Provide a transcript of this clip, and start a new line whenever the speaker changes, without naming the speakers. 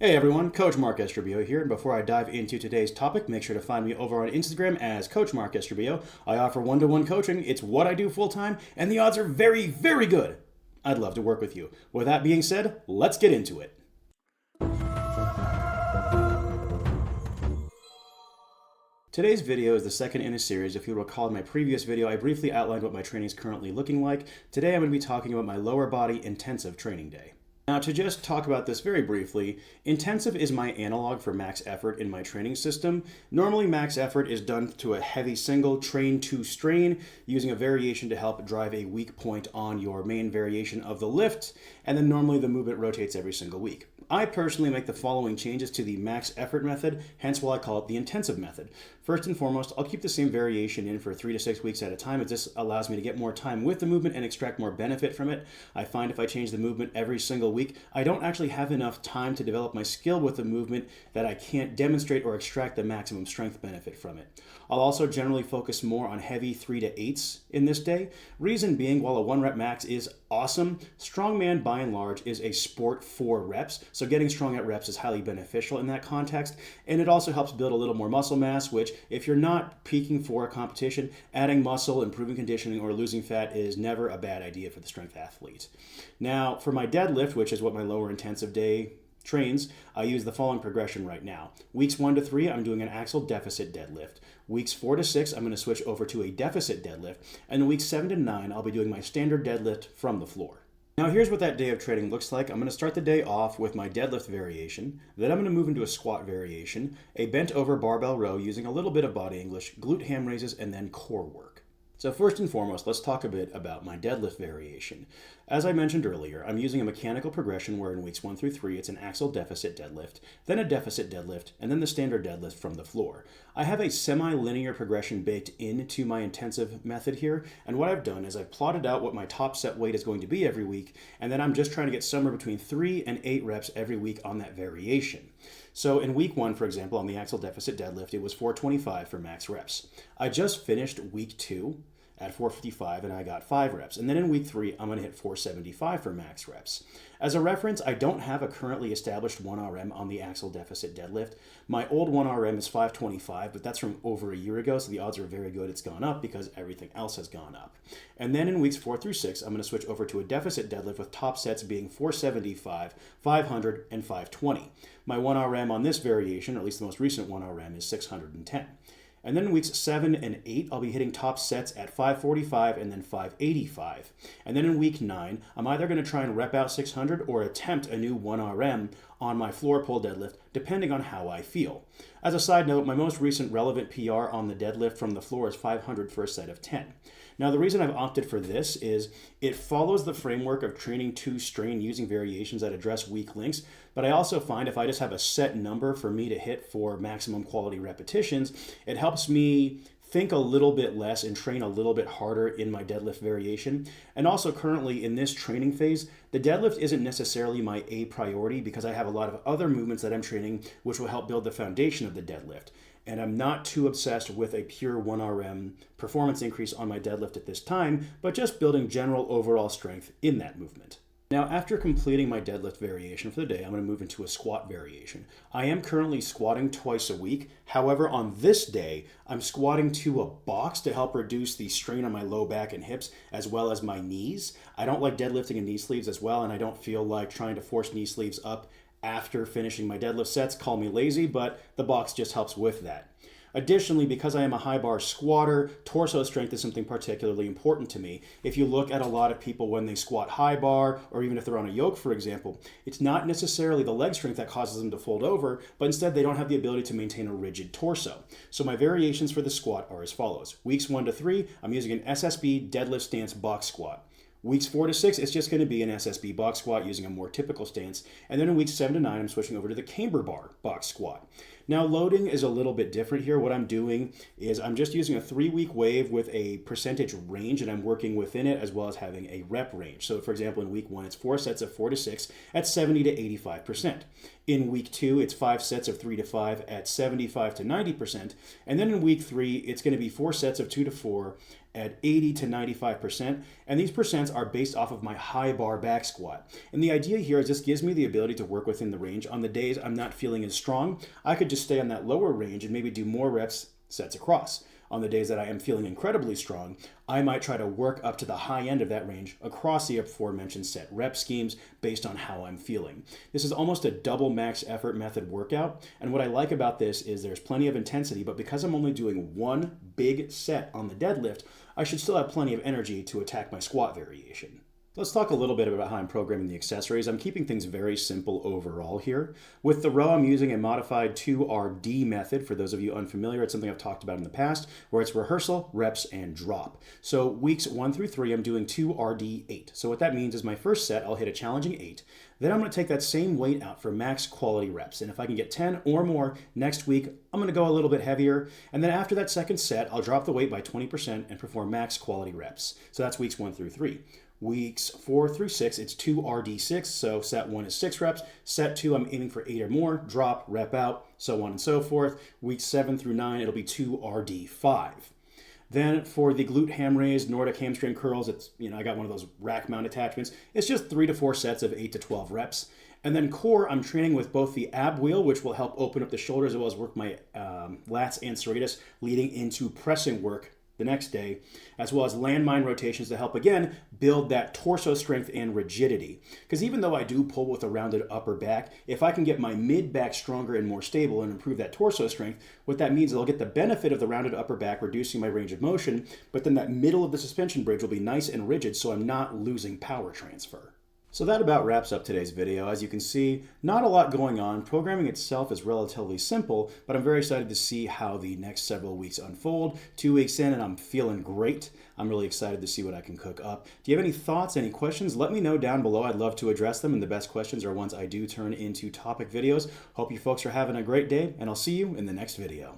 Hey everyone, Coach Mark Estrabio here, and before I dive into today's topic, make sure to find me over on Instagram as Coach Mark Estrabio. I offer one-to-one coaching, it's what I do full-time, and the odds are very, very good. I'd love to work with you. With that being said, let's get into it. Today's video is the second in a series. If you recall in my previous video, I briefly outlined what my training is currently looking like. Today I'm going to be talking about my lower body intensive training day. Now, to just talk about this very briefly, intensive is my analog for max effort in my training system. Normally, max effort is done to a heavy single train to strain, using a variation to help drive a weak point on your main variation of the lift, and then normally the movement rotates every single week. I personally make the following changes to the max effort method, hence why I call it the intensive method. First and foremost, I'll keep the same variation in for 3 to 6 weeks at a time, as this allows me to get more time with the movement and extract more benefit from it. I find if I change the movement every single week, I don't actually have enough time to develop my skill with the movement that I can't demonstrate or extract the maximum strength benefit from it. I'll also generally focus more on heavy 3 to 8s in this day. Reason being, while a 1 rep max is awesome, strongman by and large is a sport for reps, so getting strong at reps is highly beneficial in that context, and it also helps build a little more muscle mass, which if you're not peaking for a competition, adding muscle, improving conditioning, or losing fat is never a bad idea for the strength athlete. Now, for my deadlift, which is what my lower intensive day trains, I use the following progression right now. Weeks 1 to 3, I'm doing an axle deficit deadlift. Weeks 4 to 6, I'm going to switch over to a deficit deadlift. And weeks 7 to 9, I'll be doing my standard deadlift from the floor. Now here's what that day of training looks like. I'm going to start the day off with my deadlift variation. Then I'm going to move into a squat variation, a bent over barbell row using a little bit of body English, glute ham raises, and then core work. So first and foremost, let's talk a bit about my deadlift variation. As I mentioned earlier, I'm using a mechanical progression where in weeks 1 through 3, it's an axle deficit deadlift, then a deficit deadlift, and then the standard deadlift from the floor. I have a semi-linear progression baked into my intensive method here, and what I've done is I've plotted out what my top set weight is going to be every week, and then I'm just trying to get somewhere between 3 and 8 reps every week on that variation. So in week 1, for example, on the axle deficit deadlift, it was 425 for max reps. I just finished week 2 at 455 and I got 5 reps. And then in week 3, I'm going to hit 475 for max reps. As a reference, I don't have a currently established 1RM on the axle deficit deadlift. My old 1RM is 525, but that's from over a year ago, so the odds are very good it's gone up because everything else has gone up. And then in weeks 4 through 6, I'm going to switch over to a deficit deadlift with top sets being 475, 500, and 520. My 1RM on this variation, or at least the most recent 1RM, is 610. And then in weeks 7 and 8, I'll be hitting top sets at 545 and then 585. And then in week 9, I'm either going to try and rep out 600 or attempt a new 1RM on my floor pull deadlift, depending on how I feel. As a side note, my most recent relevant PR on the deadlift from the floor is 500 for a set of 10. Now, the reason I've opted for this is it follows the framework of training to strain using variations that address weak links, but I also find if I just have a set number for me to hit for maximum quality repetitions, it helps me think a little bit less and train a little bit harder in my deadlift variation. And also currently in this training phase, the deadlift isn't necessarily my A priority because I have a lot of other movements that I'm training which will help build the foundation of the deadlift. And I'm not too obsessed with a pure 1RM performance increase on my deadlift at this time, but just building general overall strength in that movement. Now, after completing my deadlift variation for the day, I'm going to move into a squat variation. I am currently squatting twice a week. However, on this day, I'm squatting to a box to help reduce the strain on my low back and hips, as well as my knees. I don't like deadlifting in knee sleeves as well, and I don't feel like trying to force knee sleeves up after finishing my deadlift sets. Call me lazy, but the box just helps with that. Additionally, because I am a high bar squatter, torso strength is something particularly important to me. If you look at a lot of people when they squat high bar, or even if they're on a yoke, for example, it's not necessarily the leg strength that causes them to fold over, but instead they don't have the ability to maintain a rigid torso. So my variations for the squat are as follows. Weeks 1 to 3, I'm using an SSB deadlift stance box squat. Weeks 4 to 6, it's just going to be an SSB box squat using a more typical stance. And then in weeks 7 to 9, I'm switching over to the camber bar box squat. Now, loading is a little bit different here. What I'm doing is I'm just using a 3-week wave with a percentage range, and I'm working within it as well as having a rep range. So, for example, in week 1, it's 4 sets of 4 to 6 at 70 to 85%. In week 2, it's 5 sets of 3 to 5 at 75 to 90%. And then in week 3, it's going to be 4 sets of 2 to 4 at 80 to 95%, and these percents are based off of my high bar back squat. And the idea here is this gives me the ability to work within the range. On the days I'm not feeling as strong, I could just stay on that lower range and maybe do more reps sets across. On the days that I am feeling incredibly strong, I might try to work up to the high end of that range across the aforementioned set rep schemes based on how I'm feeling. This is almost a double max effort method workout, and what I like about this is there's plenty of intensity, but because I'm only doing one big set on the deadlift, I should still have plenty of energy to attack my squat variation. Let's talk a little bit about how I'm programming the accessories. I'm keeping things very simple overall here. With the row, I'm using a modified 2RD method. For those of you unfamiliar, it's something I've talked about in the past, where it's rehearsal, reps, and drop. So weeks 1 through 3, I'm doing 2RD8. So what that means is my first set, I'll hit a challenging 8. Then I'm going to take that same weight out for max quality reps. And if I can get 10 or more next week, I'm going to go a little bit heavier. And then after that second set, I'll drop the weight by 20% and perform max quality reps. So that's weeks 1 through 3. Weeks 4 through 6, it's 2RD6, so set 1 is 6 reps. Set 2, I'm aiming for 8 or more, drop, rep out, so on and so forth. Weeks 7 through 9, it'll be 2RD5. Then for the glute ham raise, Nordic hamstring curls, it's, I got one of those rack mount attachments. It's just 3 to 4 sets of 8 to 12 reps. And then core, I'm training with both the ab wheel, which will help open up the shoulders as well as work my lats and serratus, leading into pressing work the next day, as well as landmine rotations to help, again, build that torso strength and rigidity. Because even though I do pull with a rounded upper back, if I can get my mid back stronger and more stable and improve that torso strength, what that means is I'll get the benefit of the rounded upper back, reducing my range of motion, but then that middle of the suspension bridge will be nice and rigid, so I'm not losing power transfer. So that about wraps up today's video. As you can see, not a lot going on. Programming itself is relatively simple, but I'm very excited to see how the next several weeks unfold. 2 weeks in and I'm feeling great. I'm really excited to see what I can cook up. Do you have any thoughts, any questions? Let me know down below. I'd love to address them, and the best questions are ones I do turn into topic videos. Hope you folks are having a great day, and I'll see you in the next video.